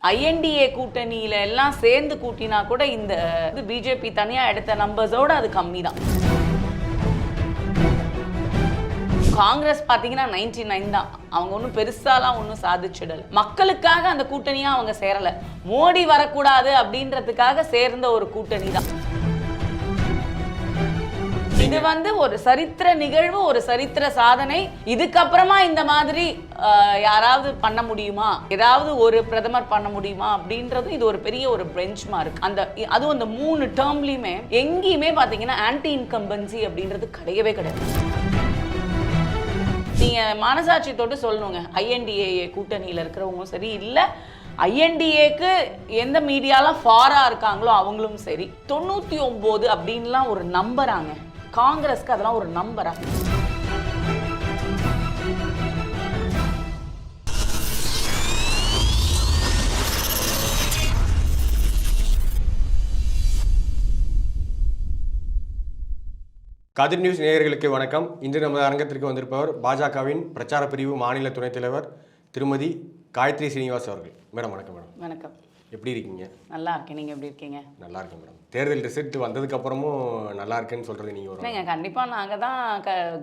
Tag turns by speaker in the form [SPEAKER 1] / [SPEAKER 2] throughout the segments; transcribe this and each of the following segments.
[SPEAKER 1] INDIA கூட்டணியில எல்லாம் சேர்ந்து கூட்டினா கூட இந்த பிஜேபி தனியா எடுத்த நம்பர்ஸோட அது கம்மி தான். காங்கிரஸ் பார்த்தீங்கன்னா 99 தான். அவங்க ஒன்றும் பெருசாலாம் ஒன்றும் சாதிச்சிடல. மக்களுக்காக அந்த கூட்டணியா அவங்க சேரல. மோடி வரக்கூடாது அப்படின்றதுக்காக சேர்ந்த ஒரு கூட்டணி தான். இது ஒரு சரித்திர நிகழ்வு, ஒரு சரித்திர சாதனை. இதுக்கப்புறமா இந்த மாதிரி யாராவது பண்ண முடியுமா, ஏதாவது ஒரு பிரதமர் பண்ண முடியுமா அப்படின்றது இது ஒரு பெரிய ஒரு பெஞ்ச் மார்க். அதுவும் அந்த 3 டேர்ம்லயுமே எங்கேயுமே பாத்தீங்கன்னா ஆன்டி இன்கம்பன்சி அப்படின்றது கிடையவே கிடையாது. நீங்க மனசாட்சி தொட்டு சொல்லணுங்க, ஐஎன்டிஏ கூட்டணியில இருக்கிறவங்களும் சரி, இல்ல ஐஎன்டிஏக்கு எந்த மீடியாலாம் ஃபாரா இருக்காங்களோ அவங்களும் சரி, 99 அப்படின்லாம் ஒரு நம்பராங்க. காங்கிரஸ்க்கு அதெல்லாம் ஒரு நம்பரா?
[SPEAKER 2] கதிர் நியூஸ் நேயர்களுக்கு வணக்கம். இன்று நமது அரங்கத்திற்கு வந்திருப்பவர் பாஜகவின் பிரச்சார பிரிவு மாநில துணைத் தலைவர் திருமதி காயத்ரி ஸ்ரீனிவாஸ் அவர்கள். மேடம் வணக்கம். மேடம்
[SPEAKER 1] வணக்கம்.
[SPEAKER 2] எப்படி இருக்கீங்க?
[SPEAKER 1] நல்லா இருக்கேன். நீங்க எப்படி இருக்கீங்க?
[SPEAKER 2] நல்லா இருக்கேன் மேடம். தேர்தல் ரிசல்ட் வந்ததுக்கு அப்புறமும் நல்லா இருக்குன்னு சொல்றது நீங்க
[SPEAKER 1] வருவீங்க? கண்டிப்பா நாங்க தான்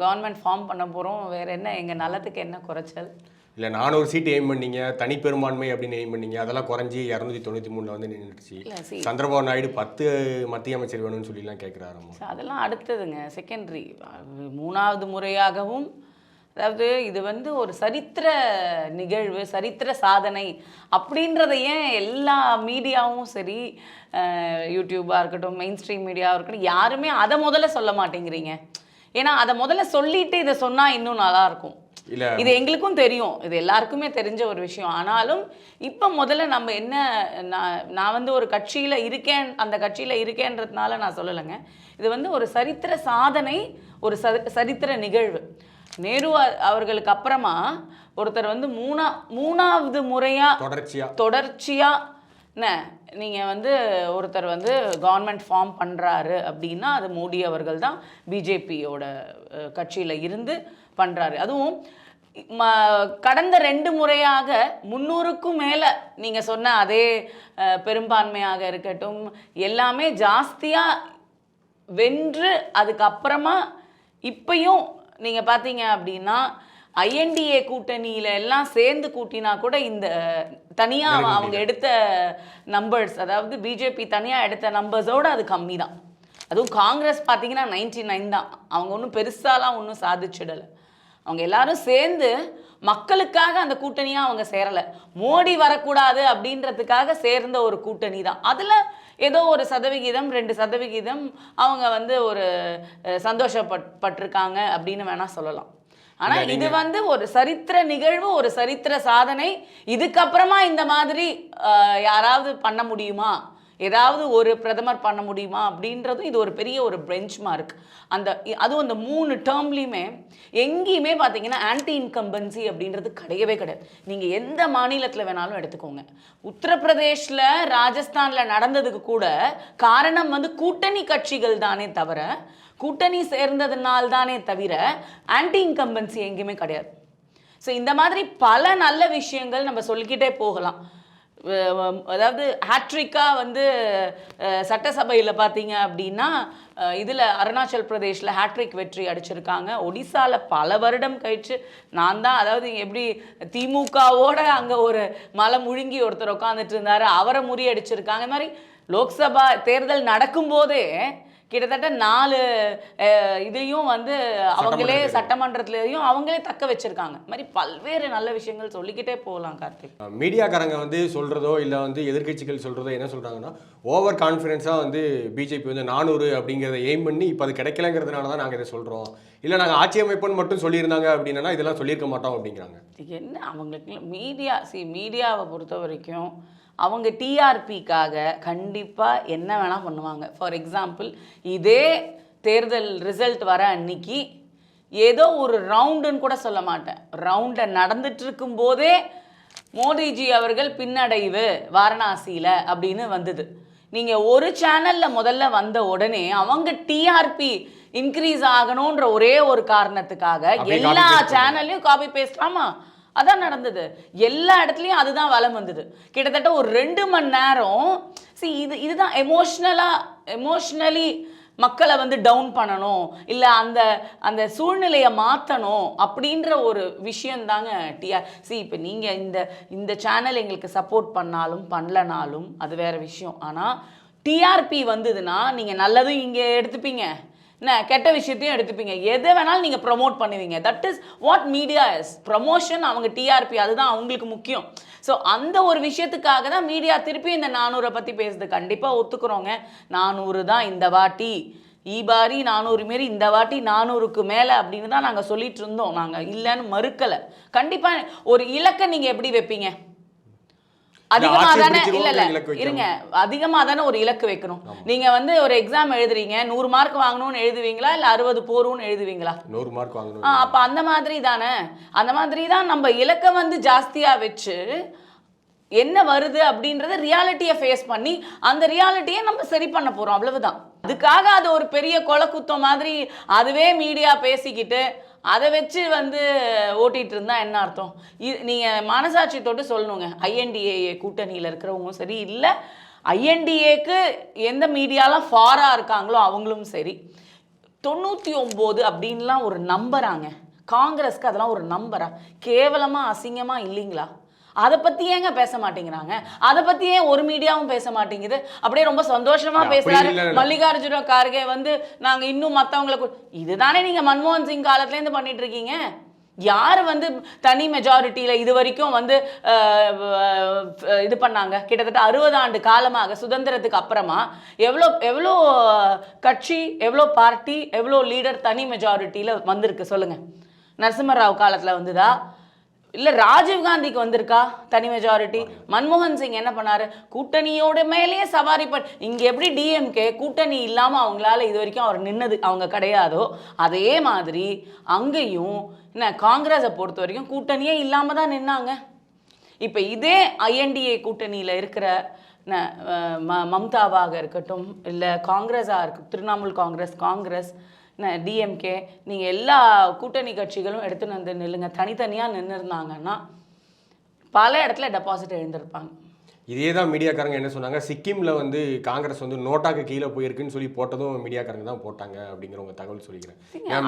[SPEAKER 1] கவர்மெண்ட் ஃபார்ம் பண்ண போறோம். வேற என்ன, எங்க நலத்துக்கு என்ன குறைச்சல்?
[SPEAKER 2] இல்லை, 400 சீட் எய்ம் பண்ணீங்க, தனி பெரும்பான்மை அப்படின்னு எய்ம் பண்ணீங்க. அதெல்லாம் குறைஞ்சி 293 வந்து நின்றுச்சு. சந்திரபாபு நாயுடு 10 மத்திய அமைச்சர் வேணும்னு சொல்லிலாம் கேட்குறாரு.
[SPEAKER 1] அதெல்லாம் அடுத்ததுங்க, செகண்டரி. 3வது முறையாகவும், அதாவது இது ஒரு சரித்திர நிகழ்வு, சரித்திர சாதனை அப்படின்றத ஏன் எல்லா மீடியாவும் சரி, யூடியூபாக இருக்கட்டும், மெயின் ஸ்ட்ரீம் மீடியாவாக இருக்கட்டும், யாருமே அதை முதல்ல சொல்ல மாட்டேங்கிறீங்க? ஏன்னா அதை முதல்ல சொல்லிட்டு இதை சொன்னால் இன்னும் நல்லாயிருக்கும். இது எங்களுக்கும் தெரியும், இது எல்லாருக்குமே தெரிஞ்ச ஒரு விஷயம். ஆனாலும் இப்போ முதல்ல நம்ம என்ன, நான் ஒரு கட்சியில் இருக்கேன், அந்த கட்சியில் இருக்கேன்றதுனால நான் சொல்லலைங்க. இது ஒரு சரித்திர சாதனை, ஒரு சரித்திர நிகழ்வு. நேரு அவர்களுக்கு அப்புறமா ஒருத்தர் 3வது முறையா தொடர்ச்சியா நீங்க ஒருத்தர் கவர்மெண்ட் ஃபார்ம் பண்றாரு அப்படின்னா அது மோடி அவர்கள் தான். பிஜேபியோட கட்சியில இருந்து பண்றாரு. அதுவும் கடந்த 2 முறையாக 300க்கும் மேல நீங்க சொன்ன அதே பெரும்பான்மையாக இருக்கட்டும், எல்லாமே ஜாஸ்தியா வென்று அதுக்கப்புறமா இப்பயும் நீங்க பாத்தீங்க அப்படின்னா ஐஎன்டிஏ கூட்டணியில எல்லாம் சேர்ந்து கூட்டினா கூட இந்த தனியா அவங்க எடுத்த நம்பர்ஸ், அதாவது பிஜேபி தனியா எடுத்த நம்பர்ஸோட அது கம்மி தான். அதுவும் காங்கிரஸ் பார்த்தீங்கன்னா 99 தான். அவங்க ஒன்றும் பெருசாலாம் ஒன்றும் சாதிச்சிடலை. அவங்க எல்லாரும் சேர்ந்து மக்களுக்காக அந்த கூட்டணியா அவங்க சேரல. மோடி வரக்கூடாது அப்படின்றதுக்காக சேர்ந்த ஒரு கூட்டணி தான். அதுல ஏதோ ஒரு 1%, 2% அவங்க ஒரு சந்தோஷப்பட்டிருக்காங்க அப்படின்னு வேணா சொல்லலாம். ஆனா இது ஒரு சரித்திர நிகழ்வு, ஒரு சரித்திர சாதனை. இதுக்கப்புறமா இந்த மாதிரி யாராவது பண்ண முடியுமா, ஏதாவது ஒரு பிரதமர் பண்ண முடியுமா அப்படின்றதும் இது ஒரு பெரிய ஒரு பெஞ்ச் மார்க். அதுவும் அந்த 3 டேர்ம்லையுமே எங்கேயுமே பார்த்தீங்கன்னா ஆன்டி இன்கம்பன்சி அப்படின்றது கிடையவே கிடையாது. நீங்கள் எந்த மாநிலத்தில் வேணாலும் எடுத்துக்கோங்க. உத்தரப்பிரதேஷில், ராஜஸ்தானில் நடந்ததுக்கு கூட காரணம் கூட்டணி கட்சிகள் தானே தவிர, கூட்டணி சேர்ந்ததுனால தானே தவிர ஆன்டி இன்கம்பன்சி எங்கேயுமே கிடையாது. ஸோ இந்த மாதிரி பல நல்ல விஷயங்கள் நம்ம சொல்லிக்கிட்டே போகலாம். அதாவது ஹேட்ரிக்காக சட்டசபையில் பார்த்தீங்க அப்படின்னா இதில் அருணாச்சல் பிரதேஷில் ஹேட்ரிக் வெற்றி அடிச்சிருக்காங்க. ஒடிசாவில் பல வருடம் கழிச்சு நான் தான், அதாவது எப்படி திமுகவோட அங்கே ஒரு மலை முழுங்கி ஒருத்தர் உட்காந்துட்டு இருந்தார், அவரை முறியடிச்சிருக்காங்க. இந்த மாதிரி லோக்சபா தேர்தல் நடக்கும்போதே கிட்டத்தட்ட 4 இதையும் அவங்களே சட்டமன்றத்திலையும் அவங்களே தக்க வச்சிருக்காங்க. இந்த மாதிரி பல்வேறு நல்ல விஷயங்கள் சொல்லிக்கிட்டே போகலாம். கார்த்திக்,
[SPEAKER 2] மீடியாக்காரங்க சொல்றதோ இல்லை எதிர்கட்சிகள் சொல்றதோ என்ன சொல்றாங்கன்னா, ஓவர் கான்ஃபிடென்ஸாக பிஜேபி 400 அப்படிங்கிறத எய்ம் பண்ணி இப்போ அது கிடைக்கலங்கிறதுனால தான் நாங்கள் இதை சொல்கிறோம், இல்லை நாங்கள் ஆட்சி அமைப்புன்னு மட்டும் சொல்லியிருந்தாங்க அப்படின்னா இதெல்லாம் சொல்லியிருக்க மாட்டோம் அப்படிங்கிறாங்க.
[SPEAKER 1] என்ன அவங்களுக்கு மீடியாவை பொறுத்த வரைக்கும் அவங்க டிஆர்பிக்காக கண்டிப்பாக என்ன வேணால் பண்ணுவாங்க. ஃபார் எக்ஸாம்பிள், இதே தேர்தல் ரிசல்ட் வர அன்னைக்கு ஏதோ ஒரு ரவுண்டுன்னு கூட சொல்ல மாட்டேன், ரவுண்டை நடந்துட்டு இருக்கும் போதே மோடிஜி அவர்கள் பின்னடைவு வாரணாசியில் அப்படின்னு வந்தது. நீங்கள் ஒரு சேனலில் முதல்ல வந்த உடனே அவங்க டிஆர்பி இன்க்ரீஸ் ஆகணுன்ற ஒரே ஒரு காரணத்துக்காக எல்லா சேனல்லையும் காப்பி பேஸ்ட். ஆமாம், அதான் நடந்தது. எல்லா இடத்துலையும் அதுதான் வலம் வந்தது. கிட்டத்தட்ட ஒரு 2 மணி நேரம். இதுதான் எமோஷ்னலி மக்களை வந்து டவுன் பண்ணணும், இல்லை அந்த அந்த சூழ்நிலையை மாற்றணும் அப்படின்ற ஒரு விஷயந்தாங்க டிஆர். இப்போ நீங்கள் இந்த சேனல் எங்களுக்கு சப்போர்ட் பண்ணாலும் பண்ணலனாலும் அது வேற விஷயம். ஆனால் டிஆர்பி வந்ததுன்னா நீங்கள் நல்லதும் இங்கே எடுத்துப்பீங்க, என்ன கெட்ட விஷயத்தையும் எடுத்துப்பீங்க, எதை வேணாலும் நீங்கள் ப்ரொமோட் பண்ணுவீங்க. That is what media is. Promotion, அவங்க டிஆர்பி, அதுதான் அவங்களுக்கு முக்கியம். ஸோ அந்த ஒரு விஷயத்துக்காக தான் மீடியா திருப்பி இந்த 400 பற்றி பேசுது. கண்டிப்பாக ஒத்துக்கிறோங்க, 400 தான் இந்த வாட்டி, ஈபாரி 400 மாரி இந்த வாட்டி 400க்கு மேலே அப்படின்னு தான் நாங்கள் சொல்லிட்டு இருந்தோம். நாங்கள் இல்லைன்னு மறுக்கலை. கண்டிப்பாக ஒரு இலக்கை நீங்கள் எப்படி வைப்பீங்க? அதிகமாக தானே, இல்லை இருங்க, அதிகமாக தானே ஒரு இலக்கு வைக்கணும். நீங்கள் வந்து ஒரு எக்ஸாம் எழுதுறீங்க, 100 மார்க் வாங்கணும்னு எழுதுவீங்களா, இல்லை 60 போறோம்னு எழுதுவீங்களா?
[SPEAKER 2] 100 மார்க் வாங்கணும்.
[SPEAKER 1] அப்போ அந்த மாதிரி தானே, அந்த மாதிரி தான் நம்ம இலக்கை வந்து ஜாஸ்தியாக வச்சு என்ன வருது அப்படின்றத ரியாலிட்டியை ஃபேஸ் பண்ணி அந்த ரியாலிட்டியை நம்ம சரி பண்ண போகிறோம், அவ்வளவுதான். அதுக்காக அது ஒரு பெரிய கொலை குத்தம் மாதிரி அதுவே மீடியா பேசிக்கிட்டு அதை வச்சு வந்து ஓட்டிகிட்டு இருந்தா என்ன அர்த்தம்? நீங்கள் மனசாட்சி தொட்டு சொல்லணுங்க. ஐஎன்டிஏ கூட்டணியில் இருக்கிறவங்களும் சரி, இல்லை ஐஎன்டிஏக்கு எந்த மீடியாலாம் ஃபாராக இருக்காங்களோ அவங்களும் சரி, 99 அப்படின்லாம் ஒரு நம்பராங்க. காங்கிரஸ்க்கு அதெல்லாம் ஒரு நம்பரா? கேவலமாக அசிங்கமாக இல்லைங்களா? அதை பற்றி ஏங்க பேச மாட்டேங்கிறாங்க? அதை பற்றி ஏன் ஒரு மீடியாவும் பேச மாட்டேங்குது? அப்படியே ரொம்ப சந்தோஷமாக பேசுகிறாரு மல்லிகார்ஜுன கார்கே வந்து நாங்கள் இன்னும் மற்றவங்களுக்கு. இதுதானே நீங்கள் மன்மோகன் சிங் காலத்துலேருந்து பண்ணிட்டு இருக்கீங்க. யார் வந்து தனி மெஜாரிட்டியில் இது வரைக்கும் வந்து இது பண்ணாங்க? கிட்டத்தட்ட 60 ஆண்டு காலமாக சுதந்திரத்துக்கு அப்புறமா எவ்வளோ கட்சி, எவ்வளோ பார்ட்டி, எவ்வளோ லீடர் தனி மெஜாரிட்டியில் வந்திருக்கு சொல்லுங்கள்? நரசிம்மராவ் காலத்தில் வந்துதா? இல்லை ராஜீவ்காந்திக்கு வந்திருக்கா தனி மெஜாரிட்டி? மன்மோகன் சிங் என்ன பண்ணாரு? கூட்டணியோட மேலேயே சவாரி இங்கே எப்படி டிஎம்கே கூட்டணி இல்லாமல் அவங்களால இது வரைக்கும் அவர் நின்னது அவங்க கிடையாதோ, அதே மாதிரி அங்கேயும் என்ன காங்கிரஸை பொறுத்த வரைக்கும் கூட்டணியே இல்லாமல் தான் நின்னாங்க. இப்போ இதே ஐஎன்டிஏ கூட்டணியில் இருக்கிற மம்தாவாக இருக்கட்டும், இல்லை காங்கிரஸாக இருக்கட்டும், திரிணாமுல் காங்கிரஸ், டிஎம்கே, நீங்கள் எல்லா கூட்டணி கட்சிகளும் எடுத்துன்னு வந்து நில்லுங்க. தனித்தனியாக நின்று இருந்தாங்கன்னா பல இடத்துல டெபாசிட் எழுந்திருப்பாங்க.
[SPEAKER 2] இதே தான் மீடியாக்காரங்க என்ன சொன்னாங்க, சிக்கிமில் வந்து காங்கிரஸ் வந்து நோட்டாக்கு கீழே போயிருக்குன்னு சொல்லி போட்டதும் மீடியாக்காரங்க தான் போட்டாங்க அப்படிங்கிறவங்க தகவல் சொல்லிக்கிறேன்.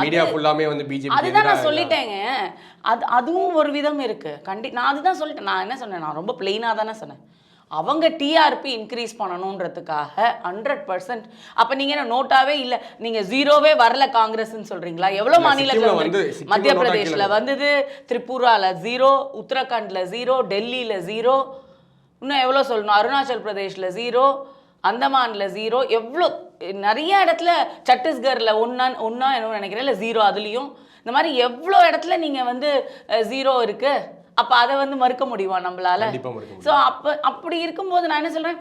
[SPEAKER 2] மீடியா ஃபுல்லாமே வந்து பிஜேபி. அதுதான்
[SPEAKER 1] நான் சொல்லிட்டேங்க. அதுவும் ஒரு விதம் இருக்குது. நான் அதுதான் சொல்லிட்டேன். நான் என்ன சொன்னேன்? நான் ரொம்ப பிளெயினாக தானே சொன்னேன். அவங்க டிஆர்பி இன்க்ரீஸ் பண்ணணுன்றதுக்காக 100%. அப்போ நீங்கள் என்ன நோட்டாவே இல்லை, நீங்கள் ஜீரோவே வரல காங்கிரஸ்ன்னு சொல்கிறீங்களா? எவ்வளோ மாநிலங்கள் வந்து மத்திய பிரதேஷில் வந்தது, திரிபுராவில் 0, உத்தரகாண்டில் 0, டெல்லியில் 0, இன்னும் எவ்வளோ சொல்லணும், அருணாச்சல் பிரதேஷில் 0, அந்தமானில் 0, எவ்வளோ நிறைய இடத்துல, சத்தீஸ்கரில் ஒன்றா என்ன நினைக்கிறேன், இல்லை 0 அதுலேயும். இந்த மாதிரி எவ்வளோ இடத்துல நீங்கள் வந்து 0 இருக்குது. அப்போ அதை வந்து மறுக்க முடியுமா நம்மளால? ஸோ அப்படி இருக்கும்போது நான் என்ன சொல்கிறேன்,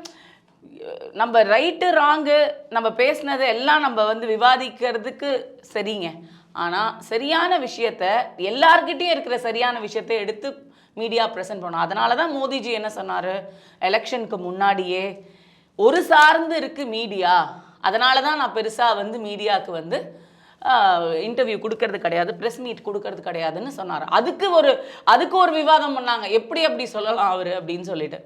[SPEAKER 1] நம்ம ரைட்டு ராங்கு நம்ம பேசினது எல்லாம் நம்ம வந்து விவாதிக்கிறதுக்கு சரிங்க. ஆனால் சரியான விஷயத்த, எல்லார்கிட்டையும் இருக்கிற சரியான விஷயத்தை எடுத்து மீடியா ப்ரெசென்ட் பண்ணணும். அதனால தான் மோடிஜி என்ன சொன்னார், எலெக்ஷனுக்கு முன்னாடியே ஒரு சார்ந்து இருக்குது மீடியா, அதனால தான் நான் பெருசாக வந்து மீடியாவுக்கு வந்து இன்டர்வியூ கொடுக்கறது கிடையாது, ப்ரெஸ் மீட் கொடுக்கறது கிடையாதுன்னு சொன்னார். அதுக்கு ஒரு விவாதம் பண்ணாங்க, எப்படி அப்படி சொல்லலாம் அவர் அப்படின்னு சொல்லிட்டு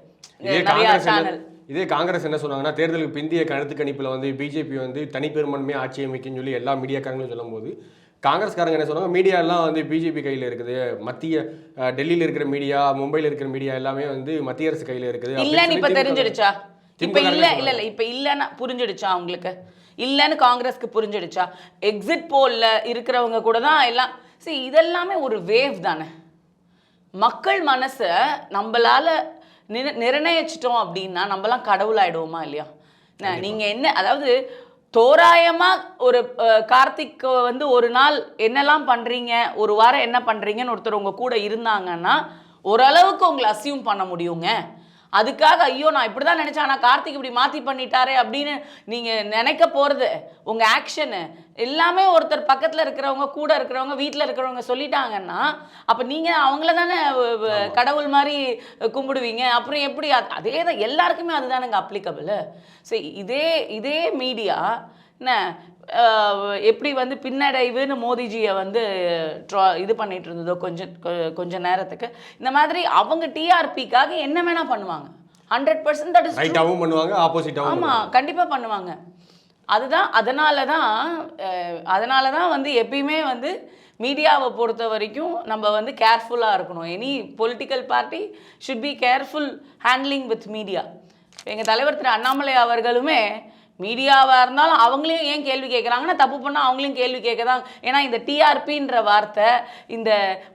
[SPEAKER 1] நிறைய சேனல்.
[SPEAKER 2] இதே காங்கிரஸ் என்ன சொன்னாங்கன்னா, தேர்தலுக்கு பிந்திய கருத்து கணிப்பில் வந்து பிஜேபி வந்து தனிப்பெரும்பான்மை ஆட்சி அமைக்குன்னு சொல்லி எல்லா மீடியாக்காரங்களும் சொல்லும்போது, காங்கிரஸ்காரங்க என்ன சொன்னாங்க, மீடியா எல்லாம் வந்து பிஜேபி கையில் இருக்குது, மத்திய டெல்லியில் இருக்கிற மீடியா, மும்பையில் இருக்கிற மீடியா எல்லாமே வந்து மத்திய அரசு கையில் இருக்குது
[SPEAKER 1] இல்லைன்னு இப்போ தெரிஞ்சிடுச்சா? இப்போ இல்லை இப்போ இல்லைன்னா புரிஞ்சிடுச்சா அவங்களுக்கு? இல்லைன்னு காங்கிரஸ்க்கு புரிஞ்சிடுச்சா? எக்ஸிட் போலில் இருக்கிறவங்க கூட தான் எல்லாம். இதெல்லாமே ஒரு வேவ் தானே. மக்கள் மனசை நம்மளால் நிர்ணயிச்சிட்டோம் அப்படின்னா நம்மலாம் கடவுளாயிடுவோமா இல்லையா? நீங்கள் என்ன, அதாவது தோராயமாக ஒரு கார்த்திக் வந்து ஒரு நாள் என்னெல்லாம் பண்ணுறீங்க, ஒரு வாரம் என்ன பண்ணுறீங்கன்னு ஒருத்தர் உங்கள் கூட இருந்தாங்கன்னா ஓரளவுக்கு உங்களை அசியூம் பண்ண முடியுங்க. அதுக்காக ஐயோ நான் இப்படி தான் நினச்சேன், ஆனால் கார்த்திக் இப்படி மாற்றி பண்ணிட்டாரே அப்படின்னு நீங்கள் நினைக்க போகிறது, உங்கள் ஆக்ஷனு எல்லாமே ஒருத்தர் பக்கத்தில் இருக்கிறவங்க, கூட இருக்கிறவங்க, வீட்டில் இருக்கிறவங்க சொல்லிட்டாங்கன்னா அப்போ நீங்கள் அவங்கள தானே கடவுள் மாதிரி கும்பிடுவீங்க. அப்புறம் எப்படி? அதே தான் எல்லாருக்குமே அதுதானங்க அப்ளிகபிள். ஸோ இதே மீடியா என்ன எப்படி வந்து பின்னடைவுன்னு மோடிஜியை வந்து இது பண்ணிட்டு இருந்ததோ கொஞ்ச நேரத்துக்கு, இந்த மாதிரி அவங்க டிஆர்பிக்காக என்ன வேணா பண்ணுவாங்க. 100% தட் இஸ்
[SPEAKER 2] ரைட்டாவும் பண்ணுவாங்க, ஆப்போசிட்டாவும்.
[SPEAKER 1] ஆமாம், கண்டிப்பாக பண்ணுவாங்க. அதனால தான் வந்து எப்பயுமே வந்து மீடியாவை பொறுத்த வரைக்கும் நம்ம வந்து கேர்ஃபுல்லாக இருக்கணும். Any political party should be careful handling with media. எங்கள் தலைவர் திரு அண்ணாமலை அவர்களுமே மீடியாவாக இருந்தாலும் அவங்களையும் ஏன் கேள்வி கேட்குறாங்கன்னா, தப்பு பண்ணால் அவங்களையும் கேள்வி கேட்க தான். ஏன்னா இந்த டிஆர்பின்ற வார்த்தை, இந்த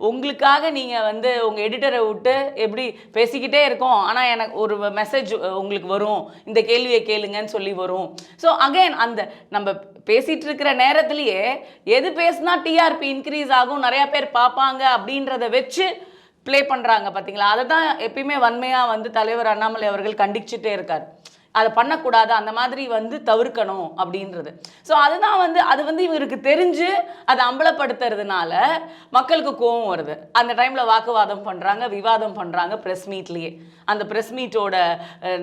[SPEAKER 1] உங்களுக்காக நீங்கள் வந்து உங்கள் எடிட்டரை விட்டு எப்படி பேசிக்கிட்டே இருக்கோம், ஆனால் எனக்கு ஒரு மெசேஜ் உங்களுக்கு வரும், இந்த கேள்வியை கேளுங்கன்னு சொல்லி வரும். ஸோ அகைன் அந்த நம்ம பேசிகிட்டு இருக்கிற நேரத்துலையே எது பேசுனா டிஆர்பி இன்க்ரீஸ் ஆகும், நிறையா பேர் பார்ப்பாங்க அப்படின்றத வச்சு ப்ளே பண்ணுறாங்க பார்த்தீங்களா. அதை தான் எப்பயுமே வன்மையாக வந்து தலைவர் அண்ணாமலை அவர்கள் கண்டிச்சுட்டே இருக்கார். அதை பண்ணக்கூடாது, அந்த மாதிரி வந்து தவிர்க்கணும் அப்படின்றது. ஸோ அதுதான் வந்து அது வந்து இவருக்கு தெரிஞ்சு அதை அம்பலப்படுத்துறதுனால மக்களுக்கு கோவம் வருது. அந்த டைமில் வாக்குவாதம் பண்ணுறாங்க, விவாதம் பண்ணுறாங்க ப்ரெஸ் மீட்லேயே. அந்த ப்ரெஸ் மீட்டோட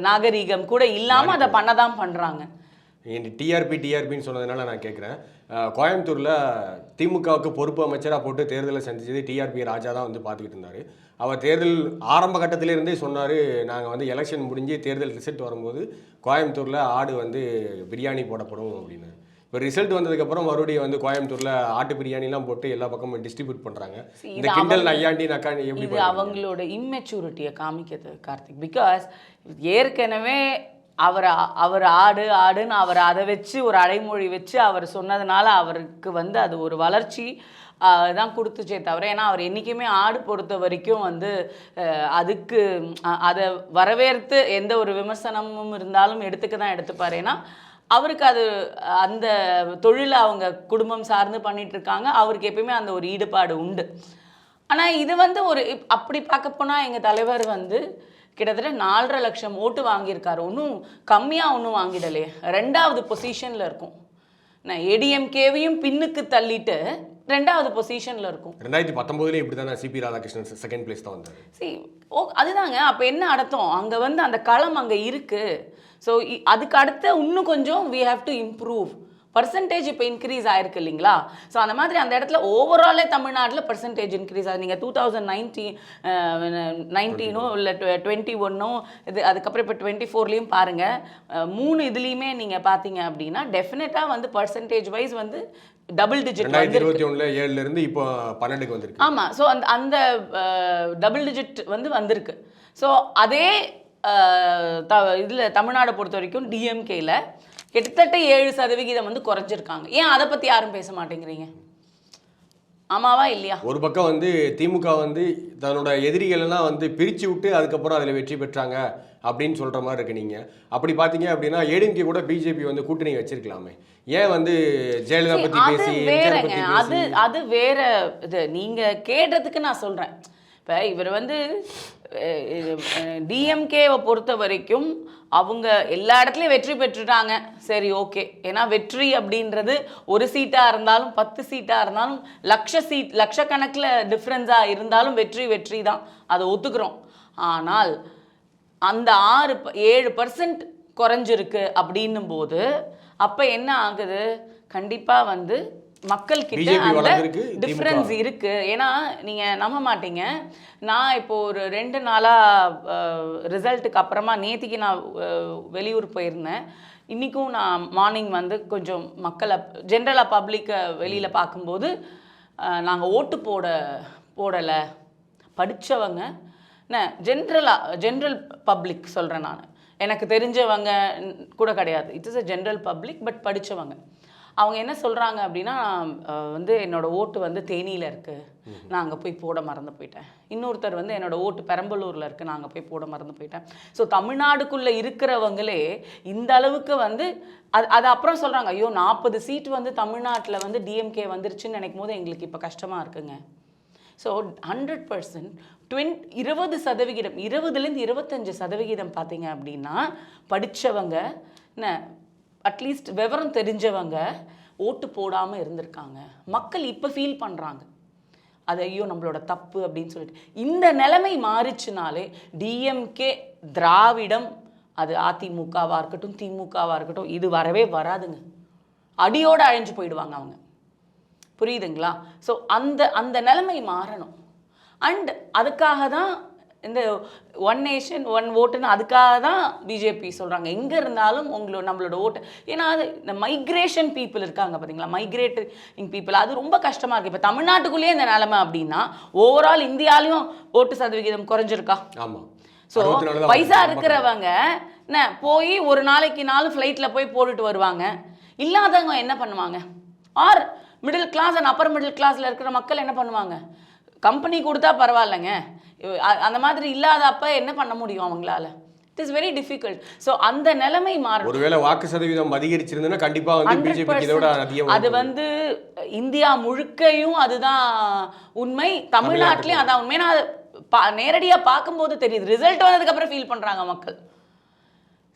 [SPEAKER 1] நாகரீகம் கூட இல்லாமல் அதை பண்ண தான் பண்ணுறாங்க.
[SPEAKER 2] டிஆர்பின்னு சொன்னதுனால நான் கேட்குறேன், கோயம்புத்தூரில் திமுகவுக்கு பொறுப்பு அமைச்சராக போட்டு தேர்தலை சந்திச்சது டிஆர்பி ராஜா தான் வந்து பார்த்துக்கிட்டு இருந்தார். அவர் தேர்தல் ஆரம்ப கட்டத்திலேருந்தே சொன்னார், நாங்கள் வந்து எலெக்ஷன் முடிஞ்சு தேர்தல் ரிசல்ட் வரும்போது கோயம்புத்தூரில் ஆடு வந்து பிரியாணி போடப்படும் அப்படின்னு. இப்போ ரிசல்ட் வந்ததுக்கப்புறம் மறுபடியும் வந்து கோயம்புத்தூரில் ஆட்டு பிரியாணிலாம் போட்டு எல்லா பக்கமும் டிஸ்ட்ரிபியூட் பண்ணுறாங்க. இந்த கிண்டல் நையாண்டி நக்காண்டி எப்படி
[SPEAKER 1] இது அவங்களோட இம்மெச்சூரிட்டியை காமிக்கிறது கார்த்திக். பிகாஸ் ஏற்கனவே அவர் ஆடுன்னு அவர் அதை வச்சு ஒரு அடைமொழி வச்சு அவர் சொன்னதுனால அவருக்கு வந்து அது ஒரு வளர்ச்சி தான் கொடுத்துச்சே தவிர, ஏன்னா அவர் என்றைக்குமே ஆடு பொறுத்த வரைக்கும் வந்து அதுக்கு அதை வரவேற்று எந்த ஒரு விமர்சனமும் இருந்தாலும் எடுத்துக்க தான் எடுத்துப்பார். ஏன்னா அவருக்கு அது அந்த தொழிலை அவங்க குடும்பம் சார்ந்து பண்ணிட்டு இருக்காங்க, அவருக்கு எப்பயுமே அந்த ஒரு ஈடுபாடு உண்டு. ஆனால் இது வந்து ஒரு அப்படி பார்க்க போனால் எங்கள் தலைவர் வந்து கிட்டத்தட்ட 4.5 லட்சம் ஓட்டு வாங்கியிருக்காரு. ஒன்றும் கம்மியாக ஒன்றும் வாங்கிடலையே, 2வது பொசிஷனில் இருக்கும். நான் ஏடிஎம்கேவையும் பின்னுக்கு தள்ளிட்டு 2வது பொசிஷனில் இருக்கும்.
[SPEAKER 2] 2019 இப்படி தானே சிபி ராதாகிருஷ்ணன் செகண்ட் பிளேஸ் தான் வந்தார்.
[SPEAKER 1] சரி, அதுதாங்க. அப்போ என்ன அர்த்தம், அங்கே வந்து அந்த களம் அங்கே இருக்குது. ஸோ அதுக்கு அடுத்து இன்னும் கொஞ்சம் we have to improve. Percentage இப்போ இன்க்ரீஸ் ஆயிருக்கு இல்லைங்களா. ஸோ அந்த மாதிரி அந்த இடத்துல ஓவராலே தமிழ்நாட்டில் பர்சன்டேஜ் இன்க்ரீஸ் ஆகுது. நீங்கள் 2019 இல்லை 21 இது அதுக்கப்புறம் இப்போ 24லேயும் பாருங்கள், 3 இதுலேயுமே நீங்கள் பார்த்தீங்க அப்படின்னா டெஃபினட்டாக வந்து பர்சன்டேஜ் வைஸ் வந்து டபுள் டிஜிட்
[SPEAKER 2] 2021 7லேருந்து இப்போ 12க்கு வந்திருக்கு.
[SPEAKER 1] ஆமாம். ஸோ அந்த டபுள் டிஜிட் வந்து வந்திருக்கு. ஸோ அதே இதில் தமிழ்நாடை பொறுத்த வரைக்கும் டிஎம்கேயில் கிட்டத்தட்ட 7% வந்து குறைஞ்சிருக்காங்க. ஏன் அதை பற்றி யாரும் பேச மாட்டேங்கிறீங்க? ஆமாவா இல்லையா?
[SPEAKER 2] ஒரு பக்கம் வந்து திமுக வந்து தன்னோட எதிரிகளெல்லாம் வந்து பிரித்து விட்டு அதுக்கப்புறம் அதில் வெற்றி பெற்றாங்க அப்படின்னு சொல்கிற மாதிரி இருக்கு. நீங்கள் அப்படி பார்த்தீங்க அப்படின்னா ஏடிஎம்கே கூட பிஜேபி வந்து கூட்டணி வச்சிருக்கலாமே, ஏன் வந்து ஜெயலலிதா பற்றி பேசி
[SPEAKER 1] அது வேற இது. நீங்கள் கேட்டதுக்கு நான் சொல்கிறேன். இப்போ இவர் வந்து டிஎம்கேவை பொறுத்த வரைக்கும் அவங்க எல்லா இடத்துலையும் வெற்றி பெற்றுட்டாங்க, சரி ஓகே. ஏன்னா வெற்றி அப்படின்றது ஒரு சீட்டாக இருந்தாலும் 10 சீட்டாக இருந்தாலும் லட்சக்கணக்கில் டிஃப்ரென்ஸாக இருந்தாலும் வெற்றி தான், அதை ஒத்துக்கிறோம். ஆனால் அந்த 7% குறைஞ்சிருக்கு அப்படின்னும் போது அப்போ என்ன ஆகுது, கண்டிப்பாக வந்து மக்கள்கிட்ட அந்த டிஃப்ரென்ஸ் இருக்கு. ஏன்னா நீங்க நம்ப மாட்டீங்க, நான் இப்போ ஒரு 2 நாளாக ரிசல்ட்டுக்கு அப்புறமா நேத்திக்கு நான் வெளியூர் போயிருந்தேன். இன்றைக்கும் நான் மார்னிங் வந்து கொஞ்சம் மக்களை ஜென்ரலாக பப்ளிக்கை வெளியில் பார்க்கும்போது நாங்கள் ஓட்டு போடலை படித்தவங்க, ஜென்ரல் பப்ளிக் சொல்கிறேன் நான், எனக்கு தெரிஞ்சவங்க கூட கிடையாது, it is a general public, but படித்தவங்க. அவங்க என்ன சொல்கிறாங்க அப்படின்னா, வந்து என்னோடய ஓட்டு வந்து தேனியில் இருக்குது, நான் அங்கே போய் போட மறந்து போயிட்டேன். இன்னொருத்தர் வந்து என்னோடய ஓட்டு பெரம்பலூரில் இருக்குது, நான் அங்கே போய் போட மறந்து போயிட்டேன். ஸோ தமிழ்நாடுக்குள்ளே இருக்கிறவங்களே இந்த அளவுக்கு வந்து அது அப்புறம் சொல்கிறாங்க, ஐயோ 40 சீட் வந்து தமிழ்நாட்டில் வந்து டிஎம்கே வந்துருச்சுன்னு நினைக்கும் போது எங்களுக்கு இப்போ கஷ்டமாக இருக்குங்க. ஸோ 100% 20%, 20லேருந்து 25% பார்த்தீங்க அப்படின்னா படித்தவங்க, அட்லீஸ்ட் விவரம் தெரிஞ்சவங்க ஓட்டு போடாமல் இருந்திருக்காங்க. மக்கள் இப்போ ஃபீல் பண்ணுறாங்க அது, ஐயோ நம்மளோட தப்பு அப்படின்னு சொல்லிட்டு. இந்த நிலைமை மாறிச்சுனாலே டிஎம்கே, திராவிடம், அது அதிமுகவாக இருக்கட்டும் திமுகவாக இருக்கட்டும், இது வரவே வராதுங்க. அடியோடு அழிஞ்சு போயிடுவாங்க அவங்க. புரியுதுங்களா? ஸோ அந்த அந்த நிலைமை மாறணும். அண்ட் அதுக்காக தான் இந்த ஒன் நேஷன் ஒன் ஓட்டுன்னு அதுக்காக தான் பிஜேபி சொல்கிறாங்க. எங்கே இருந்தாலும் நம்மளோட ஓட்டு. ஏன்னா அது இந்த மைக்ரேஷன் பீப்புள் இருக்காங்க பார்த்தீங்களா, மைக்ரேட்டிங் பீப்புள், அது ரொம்ப கஷ்டமாக இருக்குது. இப்போ தமிழ்நாட்டுக்குள்ளேயே இந்த நிலைமை அப்படின்னா ஓவரால் இந்தியாலையும் ஓட்டு சதவிகிதம் குறைஞ்சிருக்கா?
[SPEAKER 2] ஆமாம்.
[SPEAKER 1] ஸோ பைசா இருக்கிறவங்க என்ன போய் ஒரு நாளைக்கு 4 ஃப்ளைட்டில் போய் போட்டுட்டு வருவாங்க. இல்லாதவங்க என்ன பண்ணுவாங்க? Or middle class and upper middle கிளாஸில் இருக்கிற மக்கள் என்ன பண்ணுவாங்க? கம்பெனி கொடுத்தா பரவாயில்லைங்க, அந்த மாதிரி இல்லாத அப்போ என்ன பண்ண முடியும் அவங்களால? It is very difficult. So அந்த நிலைமை மாறும்.
[SPEAKER 2] ஒருவேளை வாக்கு சதவீதம் அதிகரிச்சிருந்ததுன்னா கண்டிப்பாக வந்து பிஜேபிக்கு இதோட அதிகம்.
[SPEAKER 1] அது வந்து இந்தியா முழுக்கையும் அதுதான் உண்மை, தமிழ்நாட்டிலையும் அதான் உண்மை. நான் நேரடியாக பார்க்கும்போது தெரியுது, ரிசல்ட் வந்ததுக்கப்புறம் ஃபீல் பண்ணுறாங்க மக்கள்.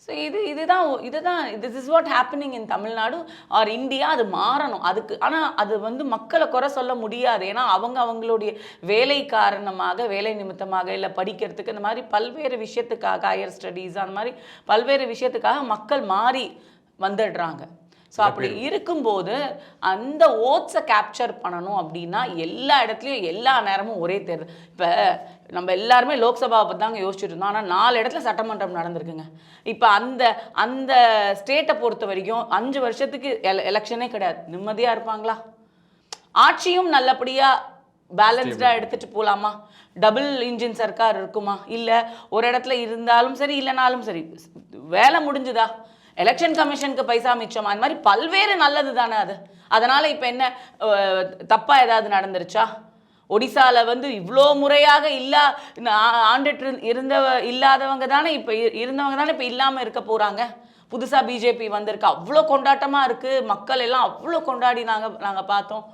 [SPEAKER 1] ஸோ இதுதான் this is what happening in Tamil Nadu or India. அது மாறணும். அதுக்கு ஆனால் அது வந்து மக்களை குறை சொல்ல முடியாது. ஏன்னா அவங்களுடைய வேலை காரணமாக, வேலை நிமித்தமாக, இல்லை படிக்கிறதுக்கு, இந்த மாதிரி பல்வேறு விஷயத்துக்காக, ஹையர் ஸ்டடீஸ் அந்த மாதிரி பல்வேறு விஷயத்துக்காக மக்கள் மாறி வந்துடுறாங்க. ஸோ அப்படி இருக்கும்போது அந்த ஓட்ஸை கேப்சர் பண்ணணும் அப்படின்னா எல்லா இடத்துலையும் எல்லா நேரமும் ஒரே தேர்தல். இப்போ நம்ம எல்லாருமே லோக்சபாவை பற்றி தாங்க யோசிச்சுட்டு இருந்தோம். ஆனால் 4 இடத்துல சட்டமன்றம் நடந்திருக்குங்க. இப்போ அந்த ஸ்டேட்டை பொறுத்த வரைக்கும் 5 வருஷத்துக்கு எலெக்ஷனே கிடையாது. நிம்மதியாக இருப்பாங்களா? ஆட்சியும் நல்லபடியாக பேலன்ஸ்டாக எடுத்துகிட்டு போகலாமா? டபுள் இன்ஜின் சர்க்கார் இருக்குமா? இல்லை ஒரு இடத்துல இருந்தாலும் சரி இல்லைனாலும் சரி வேலை முடிஞ்சுதா? எலெக்ஷன் கமிஷனுக்கு பைசா மிச்சமா? அந்த மாதிரி பல்வேறு நல்லது தானே அது. அதனால் இப்போ என்ன தப்பாக ஏதாவது நடந்துருச்சா? ஒடிசாவில் வந்து இவ்வளோ முறையாக ஆண்டுட்டு இல்லாதவங்க தானே இப்போ இருந்தவங்க தானே இப்போ இல்லாமல் இருக்க போகிறாங்க. புதுசாக பிஜேபி வந்திருக்கு, அவ்வளோ கொண்டாட்டமாக இருக்குது, மக்கள் எல்லாம் அவ்வளோ கொண்டாடி நாங்கள் பார்த்தோம்.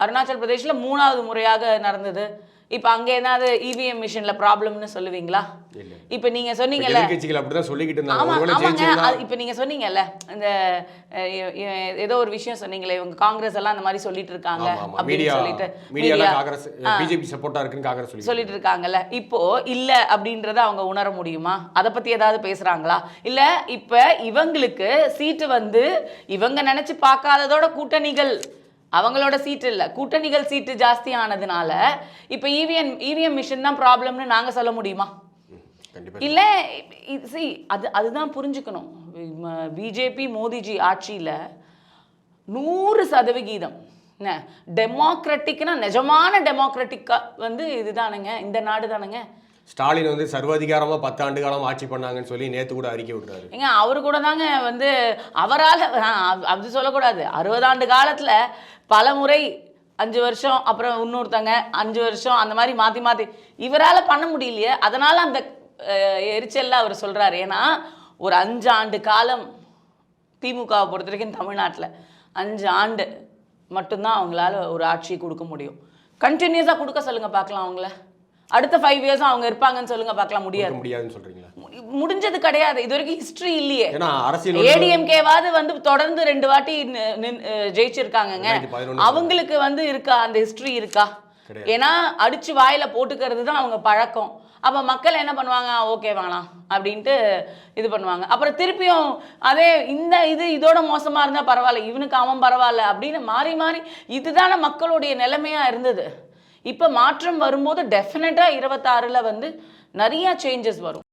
[SPEAKER 1] அருணாச்சல் பிரதேஷில் 3வது முறையாக நடந்தது. இப்போ அங்கே ஏதாவது இவிஎம் மிஷினில் ப்ராப்ளம்னு சொல்லுவீங்களா? இப்போ நீங்கள் சொன்னீங்கல்ல, ஆமாங்க, இப்போ நீங்கள் சொன்னீங்கல்ல இந்த ஏதோ ஒரு விஷயம் சொன்னீங்களே, இவங்க காங்கிரஸ் எல்லாம் அந்த மாதிரி சொல்லிட்டு இருக்காங்க அப்படின்னு சொல்லிட்டு இருக்காங்கல்ல. இப்போ இல்லை அப்படின்றத அவங்க உணர முடியுமா? அதை பற்றி ஏதாவது பேசுகிறாங்களா? இல்லை இப்போ இவங்களுக்கு சீட்டு வந்து இவங்க நினச்சி பார்க்காததோட கூட்டணிகள், அவங்களோட சீட்டு இல்லை கூட்டணிகள் சீட்டு ஜாஸ்தி ஆனதுனால இப்போ இவிஎம் மிஷின் தான் ப்ராப்ளம்னு நாங்கள் சொல்ல முடியுமா? இல்லை. அதுதான் புரிஞ்சுக்கணும். பிஜேபி மோடிஜி ஆட்சியில் 100% என்ன டெமோக்ராட்டிக்னா நிஜமான டெமோக்ராட்டிக்கா வந்து இதுதானுங்க, இந்த நாடு தானுங்க.
[SPEAKER 2] ஸ்டாலின் வந்து சர்வாதிகாரமாக 10 ஆண்டு காலம் ஆட்சி பண்ணாங்கன்னு சொல்லி நேற்று கூட அறிக்கை விட்டுறாரு.
[SPEAKER 1] ஏங்க அவரு கூட தாங்க வந்து அவரால் அப்படி சொல்லக்கூடாது. 60 ஆண்டு காலத்தில் பல முறை 5 வருஷம் அப்புறம் இன்னொருத்தங்க 5 வருஷம் அந்த மாதிரி மாற்றி மாற்றி இவரால் பண்ண முடியலையே. அதனால் அந்த எரிச்சலில் அவர் சொல்கிறார். ஏன்னா ஒரு 5 ஆண்டு காலம் திமுகவை பொறுத்த வரைக்கும் தமிழ்நாட்டில் 5 ஆண்டு மட்டும்தான் அவங்களால ஒரு ஆட்சியை கொடுக்க முடியும். கண்டினியூஸாக கொடுக்க சொல்லுங்கள் பார்க்கலாம். அவங்கள அடுத்த 5 இயர்ஸ் அவங்க இருப்பாங்கன்னு சொல்லுங்க பார்க்கலாம். முடியாதுன்னு சொல்றீங்களா? முடிஞ்சது கிடையாது. இது வரைக்கும் ஹிஸ்டரி இல்லையே. ஏடிஎம்கேவாவது வந்து தொடர்ந்து 2 வாட்டி ஜெயிச்சிருக்காங்கங்க. அவங்களுக்கு வந்து இருக்கா அந்த ஹிஸ்டரி? இருக்கா? ஏன்னா அடிச்சு வாயில போட்டுக்கிறது தான் அவங்க பழக்கம். அப்போ மக்கள் என்ன பண்ணுவாங்க? ஓகே வேணாம் அப்படின்ட்டு இது பண்ணுவாங்க. அப்புறம் திருப்பியும் அதே இதோட மோசமாக இருந்தால் பரவாயில்ல, இவனுக்கு அவன் பரவாயில்ல அப்படின்னு மாறி மாறி இதுதானே மக்களுடைய நிலைமையாக இருந்தது. இப்போ மாற்றம் வரும்போது டெஃபினட்டாக 26ல் வந்து நிறைய சேஞ்சஸ் வரும்.